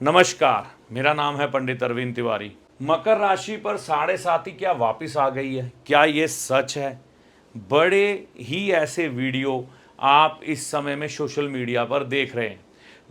नमस्कार, मेरा नाम है पंडित अरविंद तिवारी। मकर राशि पर साढ़े साती क्या वापस आ गई है? क्या ये सच है? बड़े ही ऐसे वीडियो आप इस समय में सोशल मीडिया पर देख रहे हैं,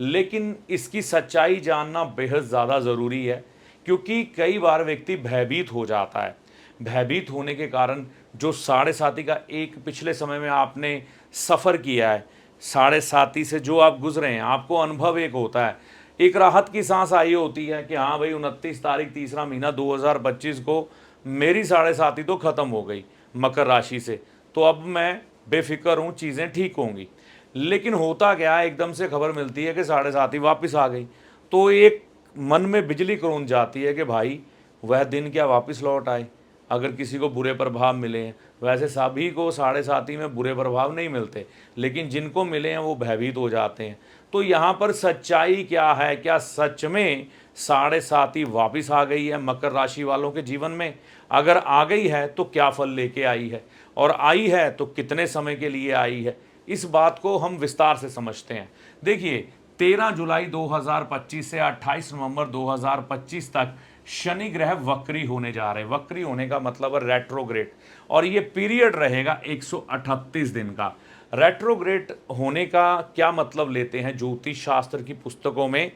लेकिन इसकी सच्चाई जानना बेहद ज़्यादा ज़रूरी है, क्योंकि कई बार व्यक्ति भयभीत हो जाता है। भयभीत होने के कारण जो साढ़े साती का एक पिछले समय में आपने सफ़र किया है, साढ़े साती से जो आप गुजरे हैं, आपको अनुभव एक होता है, एक राहत की सांस आई होती है कि हाँ भाई 29 तारीख तीसरा महीना 2025 को मेरी साढ़े साती तो ख़त्म हो गई मकर राशि से, तो अब मैं बेफिक्र हूँ, चीज़ें ठीक होंगी। लेकिन होता क्या है, एकदम से खबर मिलती है कि साढ़े साती वापस आ गई, तो एक मन में बिजली कौंध जाती है कि भाई वह दिन क्या वापस लौट आए। अगर किसी को बुरे प्रभाव मिले हैं, वैसे सभी को साढ़े साती में बुरे प्रभाव नहीं मिलते, लेकिन जिनको मिले हैं वो भयभीत हो जाते हैं। तो यहाँ पर सच्चाई क्या है? क्या सच में साढ़े साती वापस आ गई है मकर राशि वालों के जीवन में? अगर आ गई है तो क्या फल लेके आई है, और आई है तो कितने समय के लिए आई है? इस बात को हम विस्तार से समझते हैं। देखिए, 13 जुलाई 2025 से 28 नवंबर 2025 तक शनि ग्रह वक्री होने जा रहे हैं। वक्री होने का मतलब है रेट्रोग्रेड, और ये पीरियड रहेगा 138 दिन का। रेट्रोग्रेड होने का क्या मतलब लेते हैं ज्योतिष शास्त्र की पुस्तकों में,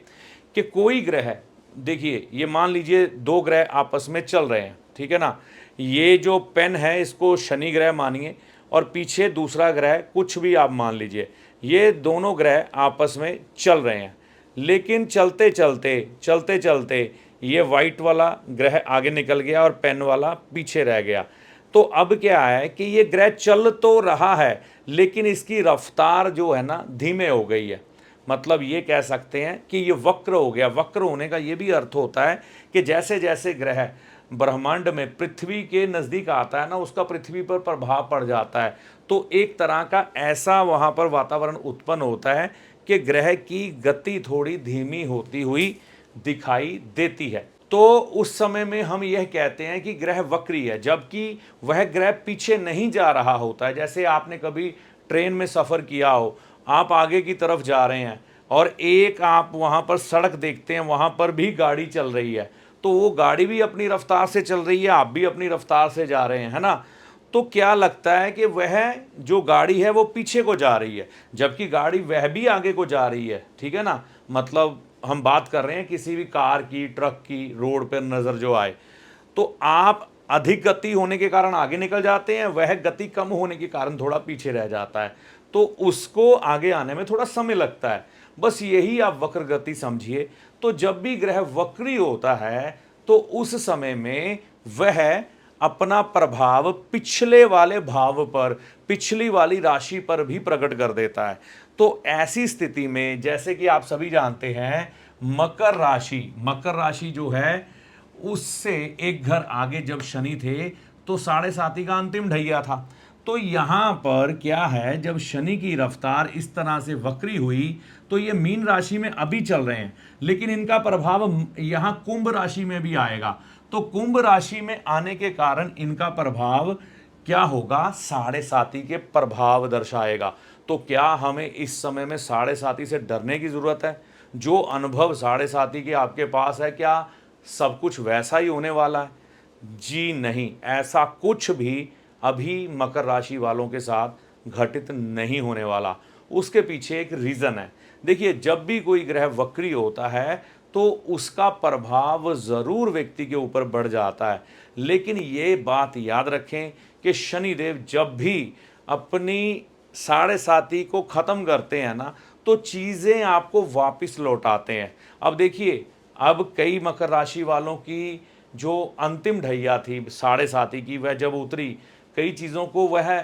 कि कोई ग्रह, देखिए ये मान लीजिए दो ग्रह आपस में चल रहे हैं, ठीक है ना। ये जो पेन है इसको शनि ग्रह मानिए, और पीछे दूसरा ग्रह कुछ भी आप मान लीजिए, ये दोनों ग्रह आपस में चल रहे हैं। लेकिन चलते चलते ये वाइट वाला ग्रह आगे निकल गया और पेन वाला पीछे रह गया। तो अब क्या है कि ये ग्रह चल तो रहा है, लेकिन इसकी रफ्तार जो है ना धीमे हो गई है। मतलब ये कह सकते हैं कि ये वक्र हो गया। वक्र होने का ये भी अर्थ होता है कि जैसे जैसे ग्रह ब्रह्मांड में पृथ्वी के नज़दीक आता है ना, उसका पृथ्वी पर प्रभाव पड़ जाता है, तो एक तरह का ऐसा वहाँ पर वातावरण उत्पन्न होता है कि ग्रह की गति थोड़ी धीमी होती हुई दिखाई देती है। तो उस समय में हम यह कहते हैं कि ग्रह वक्री है, जबकि वह ग्रह पीछे नहीं जा रहा होता है। जैसे आपने कभी ट्रेन में सफ़र किया हो, आप आगे की तरफ जा रहे हैं और एक आप वहाँ पर सड़क देखते हैं, वहाँ पर भी गाड़ी चल रही है, तो वो गाड़ी भी अपनी रफ्तार से चल रही है, आप भी अपनी रफ्तार से जा रहे हैं, है ना। तो क्या लगता है कि वह जो गाड़ी है वो पीछे को जा रही है, जबकि गाड़ी वह भी आगे को जा रही है, ठीक है ना। मतलब हम बात कर रहे हैं किसी भी कार की, ट्रक की, रोड पर नज़र जो आए, तो आप अधिक गति होने के कारण आगे निकल जाते हैं, वह गति कम होने के कारण थोड़ा पीछे रह जाता है, तो उसको आगे आने में थोड़ा समय लगता है। बस यही आप वक्र गति समझिए। तो जब भी ग्रह वक्री होता है तो उस समय में वह अपना प्रभाव पिछले वाले भाव पर, पिछली वाली राशि पर भी प्रकट कर देता है। तो ऐसी स्थिति में, जैसे कि आप सभी जानते हैं, मकर राशि जो है उससे एक घर आगे जब शनि थे तो साढ़े साती का अंतिम ढैया था। तो यहाँ पर क्या है, जब शनि की रफ्तार इस तरह से वक्री हुई तो ये मीन राशि में अभी चल रहे हैं, लेकिन इनका प्रभाव यहाँ कुंभ राशि में भी आएगा। तो कुंभ राशि में आने के कारण इनका प्रभाव क्या होगा, साढ़े साती के प्रभाव दर्शाएगा। तो क्या हमें इस समय में साढ़े साती से डरने की जरूरत है? जो अनुभव साढ़े साती के आपके पास है, क्या सब कुछ वैसा ही होने वाला है? जी नहीं, ऐसा कुछ भी अभी मकर राशि वालों के साथ घटित नहीं होने वाला। उसके पीछे एक रीज़न है। देखिए, जब भी कोई ग्रह वक्री होता है तो उसका प्रभाव ज़रूर व्यक्ति के ऊपर बढ़ जाता है, लेकिन ये बात याद रखें कि शनिदेव जब भी अपनी साढ़े साती को ख़त्म करते हैं ना, तो चीज़ें आपको वापस लौटाते हैं। अब देखिए, अब कई मकर राशि वालों की जो अंतिम ढैया थी साढ़े साती की, वह जब उतरी, कई चीज़ों को वह,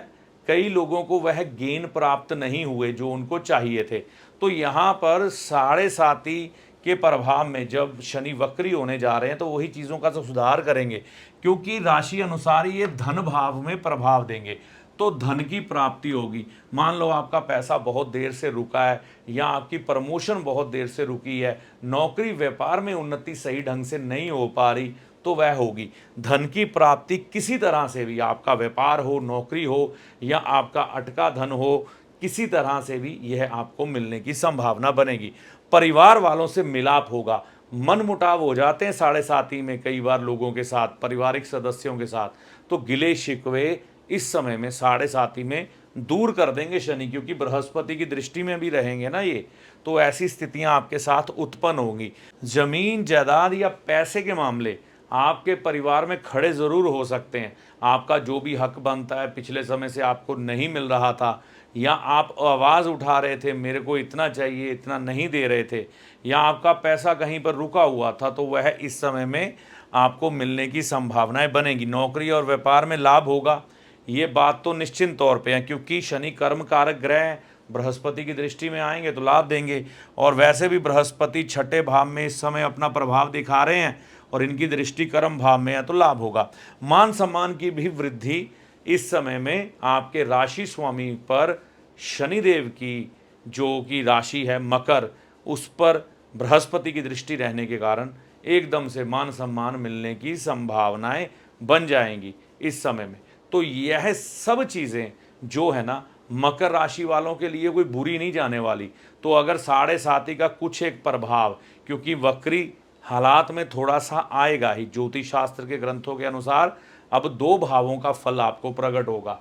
कई लोगों को वह गेन प्राप्त नहीं हुए जो उनको चाहिए थे। तो यहाँ पर साढ़े साती के प्रभाव में जब शनि वक्री होने जा रहे हैं तो वही चीज़ों का तो सुधार करेंगे, क्योंकि राशि अनुसार ये धन भाव में प्रभाव देंगे, तो धन की प्राप्ति होगी। मान लो आपका पैसा बहुत देर से रुका है, या आपकी प्रमोशन बहुत देर से रुकी है, नौकरी व्यापार में उन्नति सही ढंग से नहीं हो पा रही, तो वह होगी। धन की प्राप्ति किसी तरह से भी, आपका व्यापार हो, नौकरी हो, या आपका अटका धन हो, किसी तरह से भी यह आपको मिलने की संभावना बनेगी। परिवार वालों से मिलाप होगा, मनमुटाव हो जाते हैं साढ़े साथी में कई बार लोगों के साथ, पारिवारिक सदस्यों के साथ, तो गिले शिकवे इस समय में साढ़े साथी में दूर कर देंगे शनि, क्योंकि बृहस्पति की दृष्टि में भी रहेंगे ना ये, तो ऐसी स्थितियां आपके साथ उत्पन्न होंगी। जमीन जायदाद या पैसे के मामले आपके परिवार में खड़े जरूर हो सकते हैं। आपका जो भी हक बनता है पिछले समय से आपको नहीं मिल रहा था, या आप आवाज़ उठा रहे थे मेरे को इतना चाहिए, इतना नहीं दे रहे थे, या आपका पैसा कहीं पर रुका हुआ था, तो वह इस समय में आपको मिलने की संभावनाएं बनेगी। नौकरी और व्यापार में लाभ होगा, ये बात तो निश्चित तौर पे है, क्योंकि शनि कर्म कारक ग्रह है, बृहस्पति की दृष्टि में आएंगे तो लाभ देंगे। और वैसे भी बृहस्पति छठे भाव में इस समय अपना प्रभाव दिखा रहे हैं और इनकी दृष्टि कर्म भाव में है, तो लाभ होगा। मान सम्मान की भी वृद्धि इस समय में आपके राशि स्वामी पर शनिदेव की जो कि राशि है मकर, उस पर बृहस्पति की दृष्टि रहने के कारण एकदम से मान सम्मान मिलने की संभावनाएं बन जाएंगी इस समय में। तो यह सब चीज़ें जो है ना मकर राशि वालों के लिए कोई बुरी नहीं जाने वाली। तो अगर साढ़े साथी का कुछ एक प्रभाव, क्योंकि वक्री हालात में थोड़ा सा आएगा ही, ज्योतिष शास्त्र के ग्रंथों के अनुसार अब 2 भावों का फल आपको प्रकट होगा,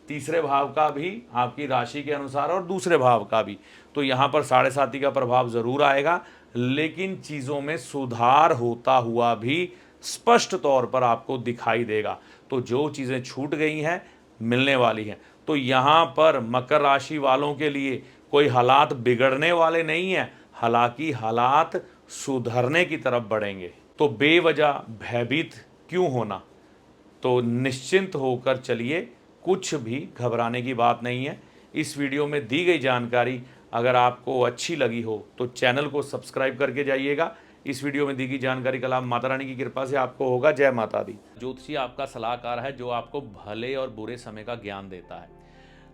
तीसरे भाव का भी आपकी राशि के अनुसार और दूसरे भाव का भी। तो यहाँ पर साढ़े साथी का प्रभाव जरूर आएगा, लेकिन चीज़ों में सुधार होता हुआ भी स्पष्ट तौर पर आपको दिखाई देगा। तो जो चीज़ें छूट गई हैं मिलने वाली हैं। तो यहाँ पर मकर राशि वालों के लिए कोई हालात बिगड़ने वाले नहीं हैं, हालांकि हालात सुधरने की तरफ बढ़ेंगे। तो बेवजह भयभीत क्यों होना, तो निश्चिंत होकर चलिए, कुछ भी घबराने की बात नहीं है। इस वीडियो में दी गई जानकारी अगर आपको अच्छी लगी हो तो चैनल को सब्सक्राइब करके जाइएगा। इस वीडियो में दी गई जानकारी का लाभ माता रानी की कृपा से आपको होगा। जय माता दी। ज्योतिषी आपका सलाहकार है जो आपको भले और बुरे समय का ज्ञान देता है,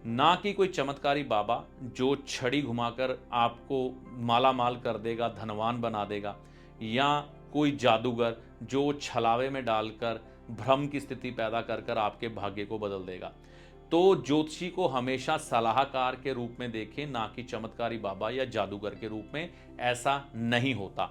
ना कि कोई चमत्कारी बाबा जो छड़ी घुमाकर आपको माला माल कर देगा, धनवान बना देगा, या कोई जादूगर जो छलावे में डालकर भ्रम की स्थिति पैदा कर कर आपके भाग्य को बदल देगा। तो ज्योतिषी को हमेशा सलाहकार के रूप में देखें, ना कि चमत्कारी बाबा या जादूगर के रूप में। ऐसा नहीं होता।